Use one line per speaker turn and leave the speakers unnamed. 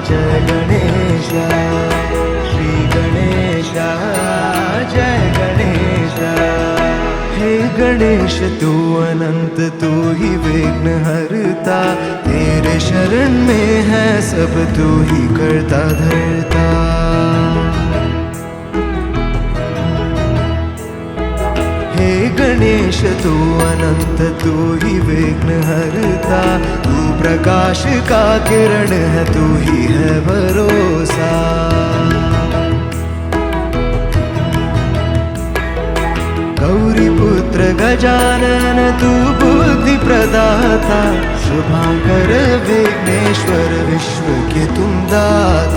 जय गणेशा श्री गणेशा जय गणेशा। हे गणेश तू अनंत तू ही विघ्न हरता, तेरे शरण में है सब तू ही करता धरता। हे गणेश तू अनंत तू ही विघ्न हरता, तू प्रकाश का किरण है तू ही है भरोसा। गौरी पुत्र गजानन तू बुद्धि प्रदाता, शुभांकर विघ्नेश्वर विश्व के तुम दाता।